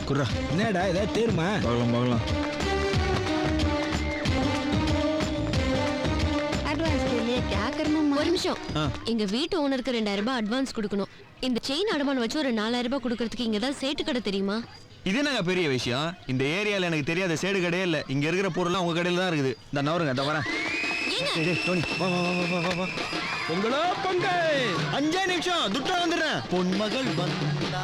குர்ரா. என்னடா ஏதாவது தேருமா? பார்க்கலாம் பார்க்கலாம். ஒரு நிமிஷம். எங்க வீட்டு ஓனருக்கு 2000 ரூபாய் அட்வான்ஸ் கொடுக்கணும். இந்த செயின் அடமானம் வச்சு ஒரு 4000 ரூபாய் கொடுக்கறதுக்கு இங்க தான் சேட்டு கடை தெரியுமா? இது என்னங்க பெரிய விஷயம்? இந்த ஏரியால எனக்கு தெரியாத சேடு கடையே இல்ல. இங்க இருக்கிற பொருள்லாம் உங்க கடையில தான் இருக்குது. இந்த நவருங்க, இந்த வரேன். டோனி வா வா வா வா வா வா. பொங்கலோ பொங்கல். 5 நிமிஷம் துட்டா வந்துடுறேன். பொன்மகள் வந்தா.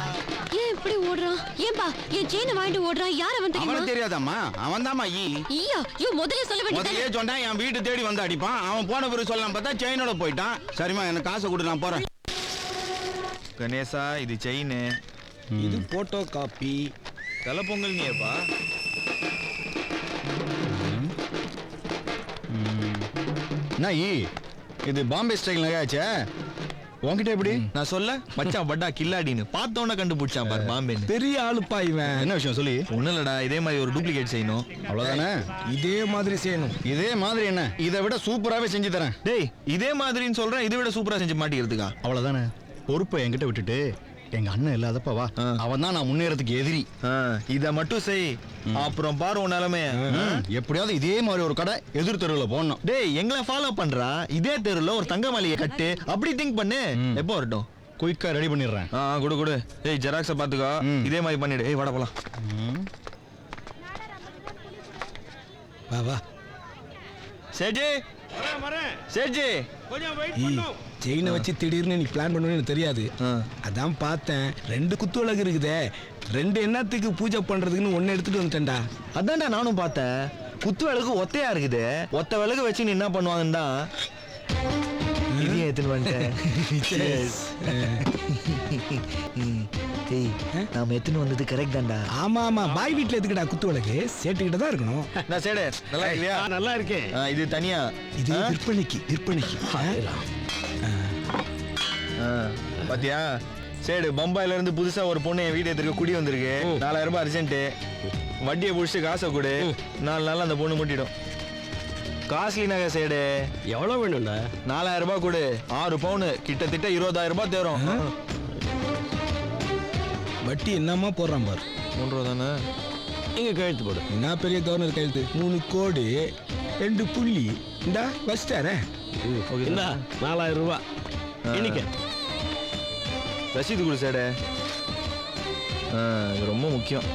ஏன் இப்படி ஓடுறான்? ஏன்பா என் செயினை வாங்கிட்டு ஓடுறான்? யார் அவன் தெரியுமா? அவனுக்கு தெரியாதாம்மா? அவன் தாம்மா ஈயா. யோ முதல்ல சொல்ல வேண்டியது. முதல்லயே சொன்னா என் வீட்டு தேடி வந்து அடிப்பான். அவன் போன பிறகு சொல்லலாம் பார்த்தா செயினோட போயிட்டான். சரிம்மா எனக்கு காசை கொடு, நான் போறேன். கணேசா இது செயின். இது போட்டோ காப்பி. தலை பொங்கல் நீப்பா. நாயி இது பாம்பே ஸ்டைல் நகையாச்சே, உன்கிட்ட எப்படி? நான் சொல்ல மச்சான் பட்டா கில்லாடின்னு பார்த்தோன்னே கண்டுபிடிச்சான் பாரு பாம்பேன்னு. பெரிய ஆளுப்பா இவன். என்ன விஷயம் சொல்லி? ஒன்றும் இல்லடா, இதே மாதிரி ஒரு டூப்ளிகேட் செய்யணும், அவ்வளோதானே? இதே மாதிரி செய்யணும். இதே மாதிரி என்ன, இதை விட சூப்பராகவே செஞ்சு தரேன். டேய் இதே மாதிரின்னு சொல்றேன், இதை விட சூப்பரா செஞ்சு மாட்டிக்கிறதுக்கா? அவ்வளோதானே. பொறுப்பை என்கிட்ட விட்டுட்டு எங்க அண்ணன் இல்லாதப்ப வா. அவன் தான் நான் முன்னேறதுக்கு எதிரி. இதை மட்டும் செய், அப்புறம் பாரு உன் நிலைமை. எப்படியாவது இதே மாதிரி ஒரு கடை எதிர் தெருவில் போடணும். டேய் எங்களை ஃபாலோ பண்றா, இதே தெருவில் ஒரு தங்க மாளிகை கட்டு, அப்படி திங்க் பண்ணு. எப்போ வரட்டும்? குயிக்கா ரெடி பண்ணிடுறேன். கொடு கொடு. ஏய் ஜெராக்ஸை பார்த்துக்கோ, இதே மாதிரி பண்ணிடு. ஏய் வாடா போலாம். வா வா. சேஜி சேஜி செயினை வச்சு திடீர்னு நீ பிளான் பண்ணுவேன்னு எனக்கு தெரியாது. அதான் பார்த்தேன் 2 குத்து விளக்கு இருக்குதே, 2 என்னத்துக்கு பூஜை பண்றதுக்குன்னு 1 எடுத்துட்டு வந்துட்டேன்டா. அதான்டா நானும் பார்த்தேன். குத்து விளக்கு ஒத்தையா இருக்குது, ஒத்த விளக்கு வச்சு நீ என்ன பண்ணுவாங்கன்னா இதையே எடுத்துன்னு வந்துட்டேன். நாம எத்தனை வந்தது கரெக்ட் தான்டா. ஆமா ஆமா, பாய் வீட்டுல எதுக்குடா குத்து விளக்கு? சேட்டுக்கிட்ட தான் இருக்கணும். நான் சேடு நல்லா இல்லையா? நல்லா இருக்கேன். இது தனியா, இது விற்பனைக்கு. பாத்தியா சேடு, பம்பாயில இருந்து புதுசா ஒரு பொண்ணு என் வீடு எடுத்துக்க குடி வந்திருக்கு. 4000 ரூபாய் அர்ஜென்ட், வட்டியை புடிச்சு காசை கொடு, 4 நாள் அந்த பொண்ணு முட்டிடும். காஸ்ட்லி நகை சேடு. எவ்வளவு வேணும்டா? 4000 ரூபாய் கொடு, 6 பவுனு, கிட்டத்தட்ட 20000 ரூபாய் தேரும். வட்டி என்னமா போடுறான் பாரு. 3 ரூபா தானே? இங்க கழுத்து போடு. என்ன பெரிய கவர்னர் கையெழுத்து? 3 கோடி 2 புள்ளி. இந்தா வச்சிட்டாரே. 4000 ரூபாய். இன்னைக்கு ரசீது கொடு சேடு. இது ரொம்ப முக்கியம்.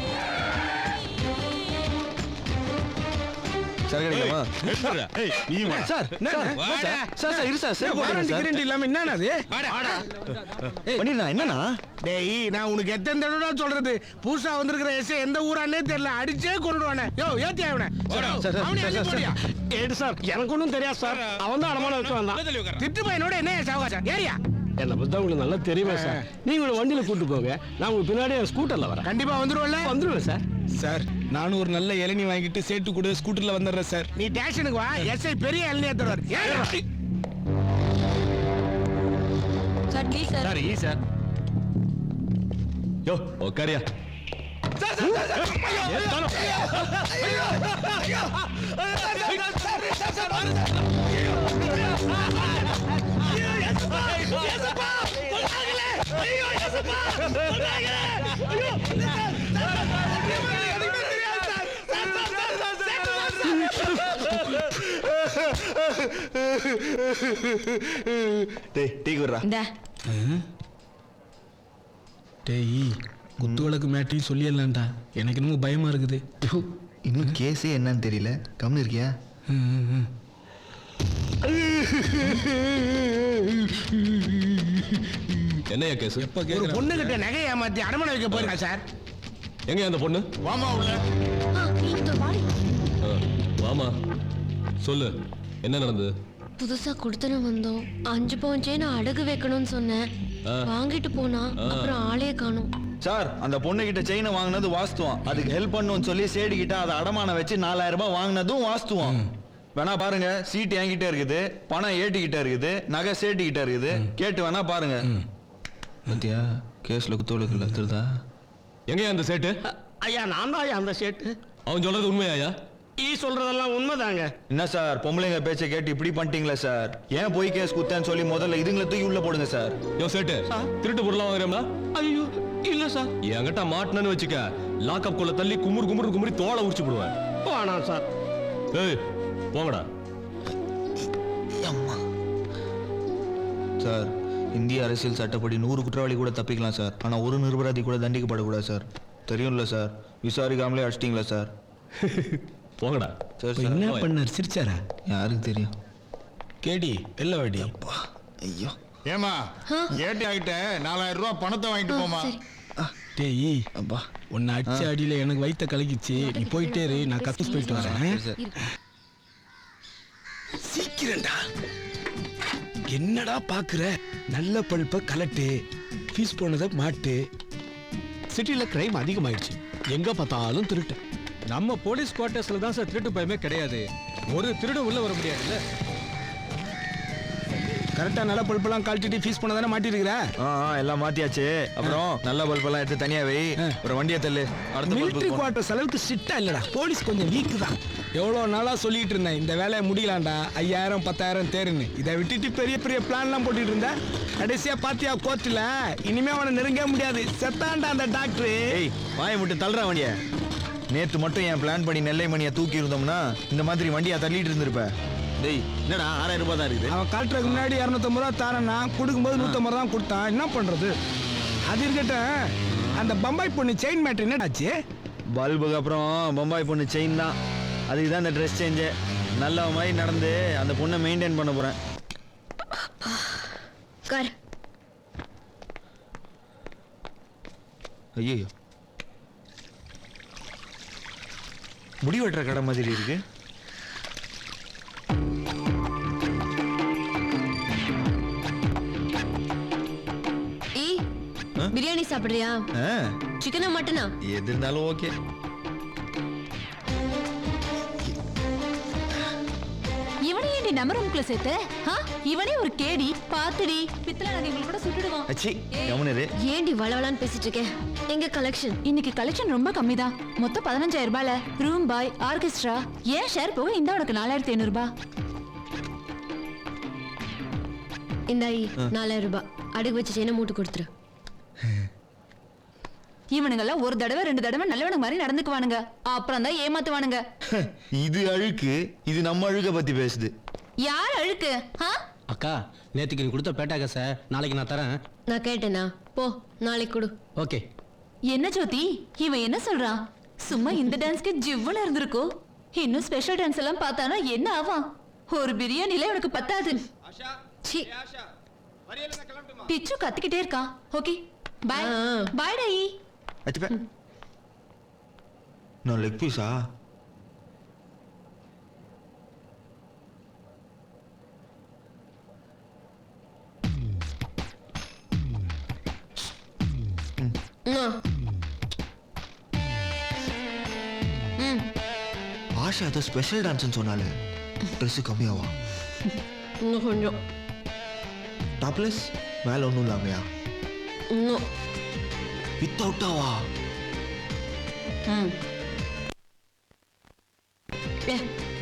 சார் கிடைக்குமா? சார் இரு சார். இல்லாம என்னது என்னன்னா? டேய் நான் உனக்கு எத்தனை தடவை சொல்றது, புதுசா வந்திருக்கிற எஸ் எந்த ஊரானே தெரியல, அடிச்சே கொண்டுடுவானே. யோ ஏத்தி அவனை. ஏடு சார், எனக்கு ஒன்றும் தெரியாது சார். அவன் தான் அடமான வச்சு வந்தான். திட்டு பையனோட என்ன சாவகாசம் ஏரியா? என்னை பத்தி உங்களுக்கு நல்லா தெரியுமா சார்? நீங்க உங்களை வண்டியில கூட்டு போங்க, நான் உங்களுக்கு பின்னாடியே ஸ்கூட்டர்ல வரேன். கண்டிப்பா வந்துருவேன் சார். சார் நானும் ஒரு நல்ல இளநீ வாங்கிட்டு சேட்டு கூட ஸ்கூட்டர்ல வந்துடுறேன் சார். நீ ஸ்டேஷனுக்கு வா, எஸ்ஐ பெரிய இளநீ தருவார். Sir please sir. Sir sir யோ உட்காரியா. டீ குடுறா. டேய் குத்து விளக்கு மேட்டையும் சொல்லிடலாம்டா, எனக்கு இன்னும் பயமா இருக்குது. இன்னும் கேஸே என்னன்னு தெரியல, கம்னு இருக்கியா? என்னையா கேஸ்? ஒரு பொண்ணு கிட்ட நகை ஏமாத்தி அடமான வைக்க போயிருக்கா சார். எங்க அந்த பொண்ணு? வாமா உள்ள. வாமா சொல்லு, என்ன நடந்தது? புதுசா கொடுத்துன வந்தோம். 5 பவுன் செயின் அடகு வைக்கணும்னு சொன்னேன், வாங்கிட்டு போனா அப்புறம் ஆளே காணோம். சார் அந்த பொண்ணு கிட்ட செயினை வாங்கினது வாஸ்துவம், அதுக்கு ஹெல்ப் பண்ணுன்னு சொல்லி சேடு கிட்ட அதை அடமான வச்சு 4000 ரூபாய் வாங்கினதும் வாஸ்துவம். வேணா பாருங்க, சீட்டு என்கிட்ட இருக்குது, பணம் ஏட்டிக்கிட்ட இருக்குது, நகை சேட்டுக்கிட்ட இருக்குது, கேட்டு வேணா பாருங்க. பத்தியா கேஸ்ல குத்தோலுக்குள்ள திருதா. எங்கயா அந்த சேட்டு? ஐயா நான் தான் அந்த சேட்டு. அவன் சொல்றது உண்மையா? சொல்றதெல்லாம் உண்மைதாங்க. என்ன சார் பொம்பளைங்க பேச்சை கேட்டு இப்படி பண்ணிட்டீங்களா சார்? ஏன் போய் கேஸ் குத்தேன்னு சொல்லி முதல்ல இதுங்களை தூக்கி உள்ள போடுங்க சார். யோ சேட்டு, திருட்டு பொருளா வாங்குறோம்னா? ஐயோ இல்ல சார். என்கிட்ட மாட்டினு வச்சுக்க, லாக்அப் குள்ள தள்ளி குமுறி தோலை உரிச்சு போடுவேன். வேணாம் சார். ஏய் போங்கடா. சார், இந்திய அரசியல் சட்டப்படி 100 குற்றவாளி கூட தப்பிக்கலாம் சார். ஆனா ஒரு நிரபராதி கூட தண்டிக்கப்படக்கூடாது சார். தெரியும்ல சார், விசாரிக்காமலே அடிச்சிட்டீங்களா சார்? போங்கடா. சார் இப்ப என்ன பண்ணார்? சிரிச்சாரா? யாருக்கு தெரியும்? கேடி வெள்ள வாடி. ஐயோ ஏமா ஏட்டி ஆகிட்ட 4000 ரூபாய் பணத்தை வாங்கிட்டு போமா. டேய் அப்பா, உன்னை அடிச்ச அடியில எனக்கு வயித்த கலக்கிச்சு. நீ போயிட்டே இரு, நான் கக்கூஸ் போயிட்டு வரேன். சார். சீக்கிரம்டா. என்னடா பாக்குற? நல்ல பல்ப கலட்டு, ஃபீஸ் போனதை மாட்டு. சிட்டில கிரைம் அதிகமாயிடுச்சு. எங்க பார்த்தாலும் திருட்டு. நம்ம போலீஸ் குவார்டர்ஸ்ல தான் சார் திருட்டு பயமே கிடையாது. ஒரு திருடு உள்ள வர முடியாதுல்ல. கரெக்டா நல்ல பல்பெல்லாம் கழட்டிட்டு ஃபீஸ் போனதானே மாட்டிருக்கிற. எல்லாம் மாத்தியாச்சு. அப்புறம் நல்ல பல்பெல்லாம் எடுத்து தனியா வை. ஒரு வண்டியை தள்ளு. அடுத்த மிலிட்டரி பல்புக்கு குவார்டர்ஸ் அளவுக்கு ஸ்ட்ரிக்டா இல்லடா. போலீஸ் கொஞ்சம் வீக் தான். எவ்வளோ நாளா சொல்லிட்டு இருந்தேன் இந்த வேலையை முடியலாம்டா, 5000 10,000 தேருன்னு. இதை விட்டுட்டு பெரிய பெரிய பிளான்லாம் போட்டுட்டு இருந்த. கடைசியா பாத்தியா கோர்ட்டில், இனிமே அவனை நெருங்க முடியாது. செத்தான்டா அந்த டாக்டர். ஏய், வாயை மட்டும் தள்ளுற வண்டியை. நேத்து மட்டும் என் பிளான் பண்ணி நெல்லை மணியை தூக்கி இருந்தோம்னா இந்த மாதிரி வண்டியா தள்ளிட்டு இருந்திருப்ப. டேய், என்னடா 6000 ரூபாய் தான் இருக்குது. அவன் காட்டுறதுக்கு முன்னாடி 250 ரூபா தாரனா, கொடுக்கும்போது 150 தான் கொடுத்தான். என்ன பண்றது? அது இருக்கட்டும், அந்த பம்பாய் பொண்ணு செயின் மேட்டர் என்னடாச்சு? பல்புக்கு அப்புறம் பம்பாய் பொண்ணு செயின் தான். அதுக்கு தான் இந்த ட்ரெஸ் சேஞ்சு. நல்ல மாதிரி நடந்து அந்த பொண்ணை மெயின்டைன் பண்ண போறேன். ஐயோ, முடி வெட்டுற கடை மாதிரி இருக்கு. பிரியாணி சாப்பிடுறியா? சிக்கனா மட்டனா? எது இருந்தாலும் ஓகே. இவனை ஏண்டி நம்ம ரூம்க்குள்ள சேர்த்த? இவனே ஒரு கேடி. பாத்துடி, பித்தளை நகைகள் கூட சுட்டுடுவான். அச்சி, கவனிரு. ஏண்டி வளவளான்னு பேசிட்டு இருக்கேன்? எங்க கலெக்ஷன்? இன்னைக்கு கலெக்ஷன் ரொம்ப கம்மி தான். மொத்தம் 15,000 ரூபாயில ரூம் பாய், ஆர்கெஸ்ட்ரா, ஏன் ஷேர் போக இந்த உனக்கு 4,500 ரூபாய். இந்தாயி 4,000 ரூபாய். அடகு வச்சு செயினை மூட்டு கொடுத்துரு. இவனுங்கெல்லாம் ஒரு தடவை 2 தடவை நல்லவனுக்கு மாதிரி நடந்துக்குவானுங்க, அப்புறம் தான் ஏமாத்துவானுங்க. இது அழுக்கு, இது நம்ம அழுக்க பத்தி பேசுது. யார் அழுக்கு? அக்கா, நேத்துக்கு நீ கொடுத்த பேட்டா காசை நாளைக்கு நான் தரேன். நான் கேட்டேனா? போ, நாளைக்கு கொடு. ஓகே. என்ன ஜோதி, இவன் என்ன சொல்றான்? சும்மா இந்த டான்ஸ்க்கு ஜிவ்வுன்னு இருந்திருக்கோ. இன்னும் ஸ்பெஷல் டான்ஸ் எல்லாம் பார்த்தானா என்ன ஆவான்? ஒரு பிரியாணில இவனுக்கு பத்தாது. சி, பிச்சு கத்திக்கிட்டே இருக்கான். Okay bye. பாய் டாயி. அச்சப்ப, நான் லெக் பீஸா? ஆஷா ஏதோ ஸ்பெஷல் டான்ஸ்னு சொன்னாலே ட்ரெஸ் கம்மியாவா? இன்னும் கொஞ்சம். டாப்லெஸ் மேல ஒன்றும் இல்லாமையா? இன்னும் வித்தவுட்டாவா?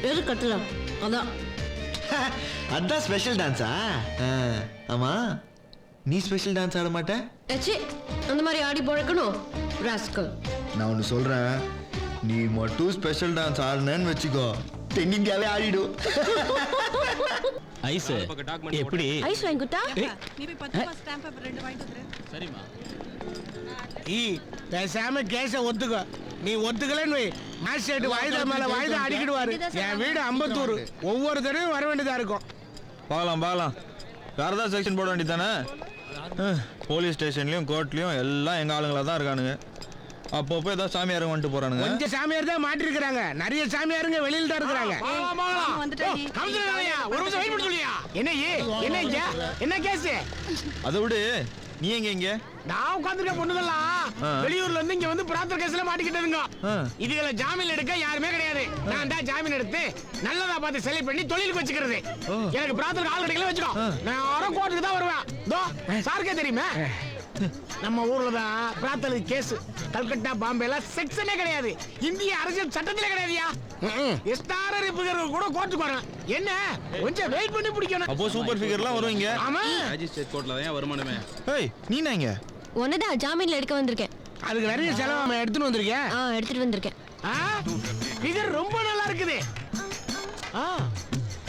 எது கட்டலாம்? அதான் அதான் ஸ்பெஷல் டான்ஸா? ஆமா, நீ ஸ்பெஷல் டான்ஸ் ஆட மாட்ட? ஏச்சி, அந்த மாதிரி ஆடி பழக்கணும் ராஸ்கல். நான் ஒன்று சொல்றேன், நீ மட்டும் ஸ்பெஷல் டான்ஸ் ஆடுனேன்னு வச்சுக்கோ, தென்னிந்தியாவே ஆடிடும். ஐஸ் எப்படி? ஐஸ் வாங்கி கொடுத்தா? சரிம்மா. பேசாம கேஸ ஒத்துக்கோ. நீ ஒத்துக்கலன்னு மாஸ்டர் வாய்தா மேல வாய்தா அடிக்கிடுவாரு. என் வீடு அம்பத்தூர். ஒவ்வொரு தடவையும் வர வேண்டியதா இருக்கும். பார்க்கலாம் பார்க்கலாம். வேற ஏதாவது செக்ஷன் போட வேண்டியதானே? போலீஸ் ஸ்டேஷன்லயும் கோர்ட்லயும் எல்லாம் எங்க ஆளுங்களா தான் இருக்கானுங்க. அப்பப்போ ஏதாவது சாமியாருங்க வந்துட்டு போறானுங்க. கொஞ்சம் சாமியார் தான் மாட்டிருக்கிறாங்க, நிறைய சாமியாருங்க வெளியில தான் இருக்கிறாங்க. என்ன கேஸ்? அதை விடு, நீ எங்க இங்க? நான் உட்கார்ந்துருக்க பொண்ணுங்கெல்லாம் வெளியூர்ல இருந்து இங்க வந்து பிரார்த்தனை கேஸ்ல மாட்டிக்கிட்டதுங்க. இதுல ஜாமீன் எடுக்க யாருமே கிடையாது. நான் தான் ஜாமீன் எடுத்து நல்லதா பார்த்து செலக்ட் பண்ணி தொழிலுக்கு வச்சுக்கிறது. எனக்கு பிரார்த்தனை ஆள் கிடைக்கல வச்சுக்கோ, நான் யாரும் கோர்ட்டுக்கு தான் வருவேன். சாருக்கே தெரியுமா, நம்ம ஊர்ல தான் பிரார்த்தனை கேஸ். கல்கட்டா பாம்பேல செக்ஷனே கிடையாது. இந்திய அரசியல் சட்டத்திலே கிடையாதுயா. எஸ்டாரர் ஃபிகர் கூட கோர்ட்டுக்கு வரேன். என்ன கொஞ்சம் வெயிட் பண்ணி பிடிக்கணும். அப்போ சூப்பர் ஃபிகர்லாம் வருவீங்க. ஆமா, மேஜிஸ்ட்ரேட் கோர்ட்ல தான் வருமானமே. ஏய், நீ இங்க ஒன்னதான் ஜாமீன்ல எடுக்க வந்திருக்கேன். அதுக்கு நிறைய செலவு எடுத்துன்னு வந்திருக்கேன். எடுத்துட்டு வந்திருக்கேன். ஃபிகர் ரொம்ப நல்லா இருக்குது.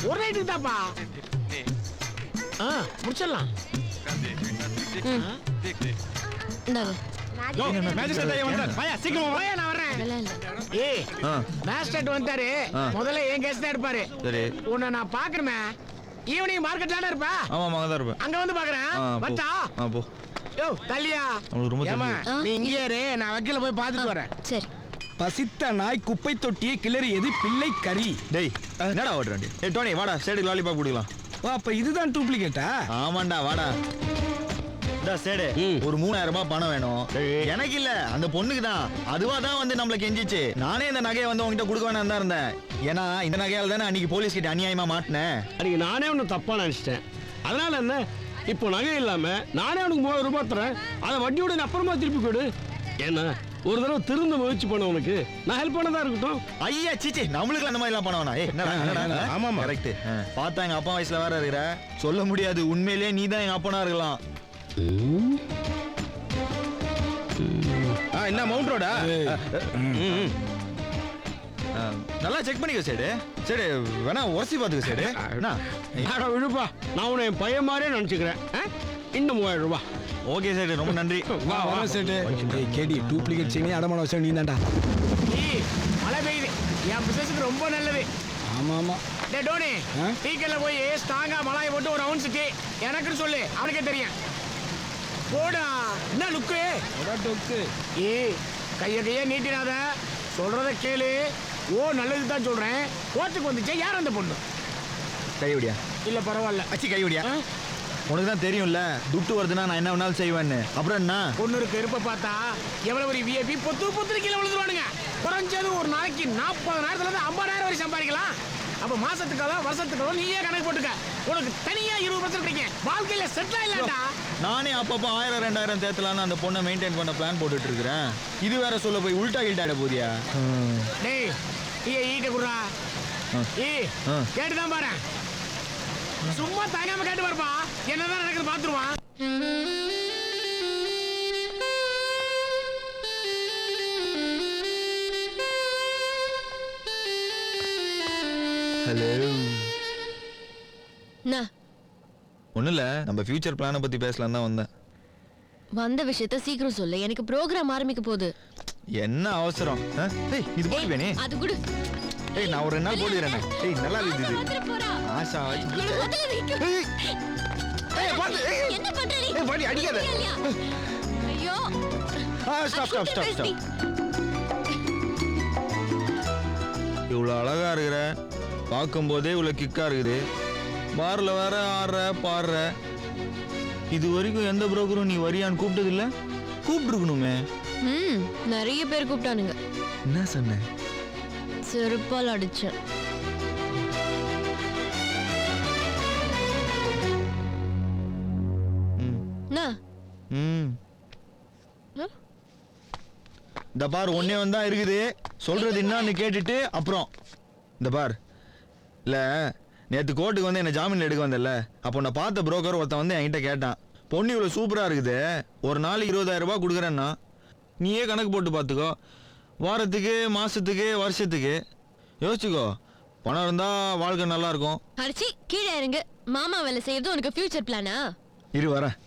ஒரு நைட்டுக்கு தான்ப்பா. முடிச்சிடலாம். இந்தாங்க. சீக்கிரம் வாயா, நான் வர்றேன். நல்லா இல்ல. ஏய், மேஜிஸ்ட்ரேட் வந்துட்டாரு. முதல்ல என் கேஸ் தான் எடுப்பாரு. சரி. உன்னை நான் பாக்குறேன். ஈவினிங் மார்க்கெட்ல இருப்பா. ஆமா அங்க தான் இருப்பேன். அங்க வந்து பாக்குறேன். வந்தா போ. யோ தள்ளியா. அவனுக்கு ரொம்ப ஏமா நீ இங்கே இரு, நான் வக்கீல போய் பார்த்துட்டு வரேன். சரி. பசித்த நாய் குப்பை தொட்டியை கிளறியது பிள்ளை கறி. டேய் என்னடா ஓடுறாண்டி? ஏய் டோனி வாடா சேடுக்கு லாலிபாப் குடிக்கலாம். அப்ப இதுதான் டூப்ளிகேட்டா? ஆமாண்டா வாடா. சேடு ஒரு 3000 ரூபாய் பணம் வேணும். எனக்கு இல்ல, அந்த பொண்ணுக்கு தான். அதுவா தான் வந்து நம்மள கெஞ்சிச்சு. நானே இந்த நகையை வந்து உங்ககிட்ட கொடுக்க வேணாம் தான் இருந்தேன். ஏன்னா இந்த நகையால தானே அன்னைக்கு போலீஸ் கிட்ட அநியாயமா மாட்டினேன். அன்னைக்கு நானே ஒன்று தப்பா நினைச்சிட்டேன். அதனால என்ன, இப்போ நகை இல்லாம நானே அவனுக்கு 3000 ரூபாய் தரேன். அதை வட்டியோட அப்புறமா திருப்பி கொடு. ஏன்னா ஒரு தடவை திருந்த முயற்சி பண்ணவனுக்கு நான் ஹெல்ப் பண்ணதா இருக்கட்டும். ஐயா சீச்சி, நம்மளுக்கு அந்த மாதிரி எல்லாம் பண்ண வேணாம். என்னடா ஆமா கரெக்ட். பார்த்தா எங்க அப்பா வயசுல வேற இருக்கிற, சொல்ல முடியாது. உண்மையிலேயே நீ தான் எங்க அப்பனா இருக்கலாம். என்ன மவுண்ட் ரோடா? நல்லா செக் பண்ணிக்க சேடு. சரி வேணா உரசி பாத்துக்க சேடு. என்ன விழுப்பா, நான் உன்னை என் பையன் மாதிரியே நினைச்சுக்கிறேன். இன்னும் 3000 ரூபாய். ஓகே சேடு, ரொம்ப நன்றி. வா சேட்டு. கேடி டூப்ளிகேட் செயினே அடமான வச்சா நீ தான்டா. மழை பெய்யுது, என் பிசினஸ்க்கு ரொம்ப நல்லது. ஆமா ஆமா. டே டோனி, டீக்கல்ல போய் ஸ்ட்ராங்கா மலாயை போட்டு ஒரு ரவுண்ட் சுத்தி எனக்குன்னு சொல்லு, அவனுக்கே தெரியும். போடா. என்ன லுக்கு? ஏய் கைய நீட்டினாத, சொல்றத கேளு. நல்லது தான் சொல்றேன். கோர்ட்டுக்கு வந்துச்சே, யார் அந்த பொண்ணு? கைவிடியா? இல்ல பரவாயில்ல. அச்சி கைவிடியா? உனக்கு தான் தெரியும்ல, துட்டு வருதுன்னா நான் என்ன வேணாலும் செய்வேன்னு. அப்புறம் என்ன? பொண்ணு இருக்கு இருப்ப பார்த்தா எவ்வளவு ஒரு விஐபி பொத்து கீழே விழுந்துருவானுங்க. குறைஞ்சது ஒரு நாளைக்கு 40,000 இருந்து 50,000 வரை சம்பாதிக்கலாம். அப்ப மாசத்துக்காக வருஷத்துக்காக நீயே கணக்கு போட்டுக்க. உனக்கு தனியா 20% கிடைக்கும். வாழ்க்கையில செட்டில் இல்லடா. நானே அப்பப்போ 1000 2000 தேத்தலான்னு அந்த பொண்ணை மெயின்டைன் பண்ண பிளான் போட்டுட்டு இருக்கிறேன். இது வேற சொல்ல போய் உல்டா கில்டாட போதியா? டேய் டீயை ஈட்ட குடுறா. கேட்டுதான் பாரு. சும்மா தயங்காம கேட்டு பாருப்பா, என்னதான் நடக்குது பாத்துருவான். ஹலோ. என்ன? ஒண்ணும் இல்ல, நம்ம ஃபியூச்சர் பிளானை பத்தி பேசலாம் தான் வந்தேன். வந்த விஷயத்த சீக்கிரம் சொல்லு, எனக்கு ப்ரோக்ராம் ஆரம்பிக்க போகுது. என்ன அவசரம்? ஏய் இது போட்டு வேணே. அது குடு. ஏய் நான் ஒரு 2 நாள் போடுறேன். ஏய் நல்லா இருக்குது. ஆஷா என்ன பண்ற நீ? ஏய் வாடி அடிக்காத. ஐயோ. ஸ்டாப். இவ்வளோ அழகா இருக்கிற, பார்க்கும்போதே இவ்வளோ கிக்கா இருக்குது. பார்ல வேற ஆடுற பாடுற. இது வரைக்கும் எந்த புரோக்கரும் நீ வரியான்னு கூப்பிட்டது இல்ல? கூப்பிட்டுருக்கணுமே. நிறைய பேர் கூப்பிட்டானுங்க. என்ன சொன்ன? செருப்பால் அடிச்சேன். இந்த பார் ஒன்னே வந்தா இருக்குது. சொல்றது என்னன்னு கேட்டுட்டு அப்புறம் இந்த பார். இல்ல நேற்று கோர்ட்டுக்கு வந்து என்ன ஜாமீன் எடுக்க வந்தல, அப்போ நான் பார்த்த புரோக்கர் ஒருத்தன் வந்து என்கிட்ட கேட்டான், பொண்ணு இவ்வளோ சூப்பரா இருக்குது, ஒரு நாளைக்கு 20,000 ரூபாய் கொடுக்குறேன்னா நீயே கணக்கு போட்டு பார்த்துக்கோ. வாரத்துக்கு, மாசத்துக்கு, வருஷத்துக்கு யோசிச்சுக்கோ. பணம் இருந்தா வாழ்க்கை நல்லா இருக்கும். அடிச்சி கீழே இறங்கு. மாமா வேலை செய்யறது உனக்கு ஃபியூச்சர் பிளானா? இரு வரேன்.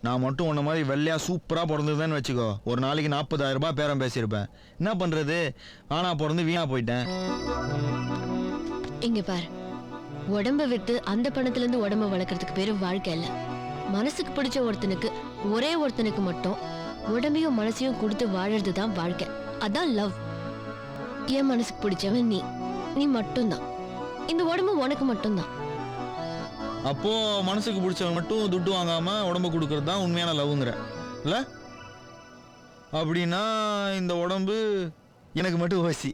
நான் மட்டும் உன்ன மாதிரி வெள்ளையா சூப்பரா பிறந்ததுன்னு வச்சுக்கோ, ஒரு நாளைக்கு 40,000 ரூபாய் பேரம் பேசியிருப்பேன். என்ன பண்றது, ஆனா பிறந்து வீணா போயிட்டேன். இங்க பாரு, உடம்ப விட்டு அந்த பணத்துல இருந்து உடம்ப வளர்க்கறதுக்கு பேரு வாழ்க்கை இல்ல. மனசுக்கு பிடிச்ச ஒருத்தனுக்கு, ஒரே ஒருத்தனுக்கு மட்டும் உடம்பையும் மனசையும் கொடுத்து வாழறது தான் வாழ்க்கை. அதான் லவ். என் மனசுக்கு பிடிச்சவன் நீ மட்டும்தான். இந்த உடம்பு உனக்கு மட்டும்தான். அப்போ மனசுக்கு பிடிச்சவன் மட்டும் துட்டு வாங்காம உடம்பு கொடுக்கறது தான் உண்மையான லவ்ங்கிற இல்ல? அப்படின்னா இந்த உடம்பு எனக்கு மட்டும் ஓசி.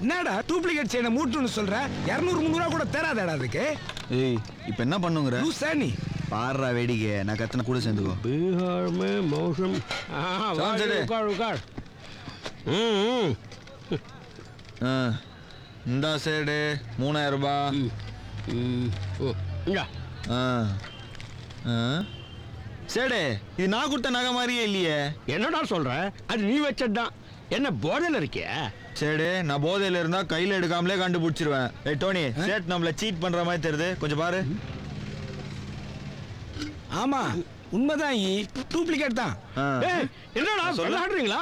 என்னடா டூப்ளிகேட் செயினை மூட்டுன்னு சொல்ற? 200 300 கூட தேராதடா அதுக்கு. ஏய் இப்போ என்ன பண்ணுங்கற? லூசா நீ? பாடுறா வேடிக்கை நான் கத்தனை கூட சேர்ந்துக்கோ. பீகார் மே மௌசம் சரி. உட்கார் உட்கார். இந்தா சேடு 3000 ரூபாய். இங்க சேடு இது நான் கொடுத்த நகை மாதிரியே இல்லையே. என்னடா சொல்ற? அது நீ வச்சதுதான். என்ன போதையில இருக்கிய? சேடு நான் போதையில இருந்தா கையில எடுக்காமலே கண்டுபிடிச்சிருவேன். ஏய் டோனி, சேட் நம்மள சீட் பண்ற மாதிரி தெரியுது, கொஞ்சம் பாரு. ஆமா உண்மைதான், டூப்ளிகேட் தான். ஏய், என்னடா விளையாடுறீங்களா?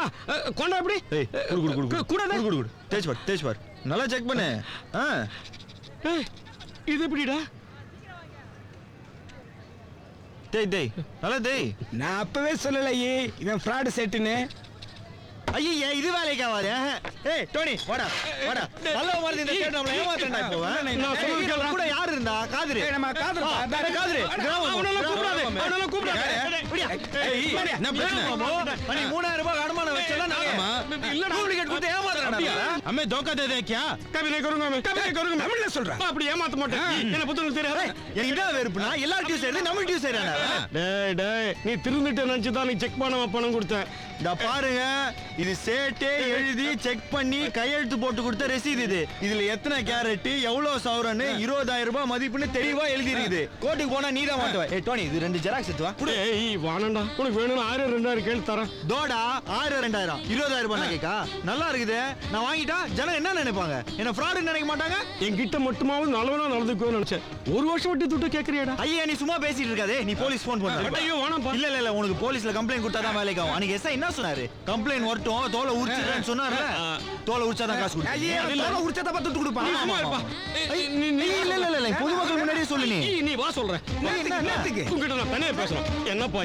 கொண்டா எப்படி? ஏய் குடு குடு குடு கூடாதே. குடு குடு தேஜ் பார் நல்லா செக் பண்ணு. ஏய், இது எப்படிடா? டேய் நல்லா டேய். நான் அப்பவே சொல்லல இவன் ஃப்ராடு செட்டுன்னு. ஐயே இது வேலைக்கு ஆகாது. ஏய் டோனி வாடா நல்ல மாதிரி இந்த சேட் நம்மள ஏமாத்தறடா இப்போ. நான் சொல்றது கேளுடா. கூட யார் இருந்தா? காதுரு. ஏய் நம்ம காதல் காதுரு. அவனெல்லாம் கூப்பிடாதே. ஏய் என்ன பிரச்சனை? நீ 3000 ரூபாய் அடமானம் வச்சல நான் இல்லடா. டூப்ளிகேட் கொடுத்து ஏமாத்தறடா. हमें धोखा दे दे क्या? कभी नहीं करूंगा मैं. தமிழ்ல சொல்றேன். அப்படி ஏமாத்த மாட்டேன். என்ன புத்தகம் தெரியாது. என்ன வெறுப்புனா எல்லார்ட்டையும் சேருது நம்மள்ட்டையும் சேரானே. டேய் நீ திருந்துட்டு நினைச்சு தான் நீ செக் பண்ணாம பணம் கொடுத்த. இந்த பாருங்க, இது சேட்டே எழுதி செக் பண்ணி கையெழுத்து போட்டு கொடுத்த ரசீது இது. இதுல எத்தனை கேரட், எவ்வளவு சவரன், 20000 ரூபாய் மதிப்புன்னு தெளிவா எழுதி இருக்குது. கோர்ட்டுக்கு போனா நீ தான் மாட்டுவ. ஏய் டோனி இது 2 ஜெராக்ஸ் எடுத்து வா. ஏய் வாணண்டா. உனக்கு வேணும்னா 1000 2000 கேளு தரேன். தோடா 1000 2000 20000 ரூபாய் நகைக்கா? நல்லா இருக்குது. நான் வாங்கிட்டா ஜனங்க என்ன நினைப்பாங்க? என்ன ஃப்ராட் நினைக்க மாட்டாங்க? என்கிட்ட மட்டுமாவது நல்லவனா நடந்துக்குவேன்னு நினைச்சேன். ஒரு வருஷம் வட்டி துட்டு கேக்குறியாடா? ஐயா நீ சும்மா பேசிட்டு இருக்காதே, நீ போலீஸ் ஃபோன் பண்ணு. ஐயோ வேணாம்ப்பா. இல்ல உனக்கு போலீஸ்ல கம்ப்ளைண்ட் கொடுத்தா தான் வேலைக்கு ஆகும். அன்னைக்கு எஸ்ஐ என்ன சொன்னாரு? கம்ப்ளைண்ட் வரட்டும், தோலை உரிச்சிடுறேன்னு சொன்னார்ல. தோலை உரிச்சாதான் காசு கொடுப்பேன். ஐயே தோலை உரிச்சத பார்த்து துட்டு கொடுப்பான். நீ சும்மா இருப்பா. இல்ல பொதுமக்கள் முன்னாடியே சொல்லு நீ. நீ வா சொல்றேன். என்னத்துக்கு? உங்ககிட்ட நான் தனியா பேசணும். என்னப்பா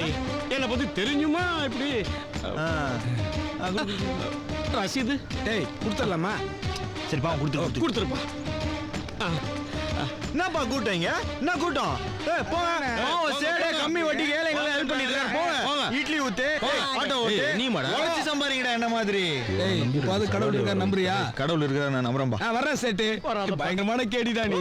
என்ன பத்தி தெரிஞ்சுமா இப்படி? ரசீது டேய் கொடுத்துடலாமா? சரிப்பா கொடுத்துரு. கொடுத்துருப்பா. என்னப்பா கூட்டங்க? என்ன கூட்டம்? போங்க. சேடே கம்மி வட்டிக்கு ஏழைகளை ஹெல்ப் பண்ணிட்டு போங்க. இட்லி ஊத்து, ஆட்டோ ஓட்டு. நீ மாடா உழைச்சு சம்பாதிங்கடா என்ன மாதிரி. டேய் அது கடவுள் இருக்கா நம்புறியா? கடவுள் இருக்கா நான் நம்புறேன்பா. வர்றேன் சேட்டு. பயங்கரமான கேடிடா நீ.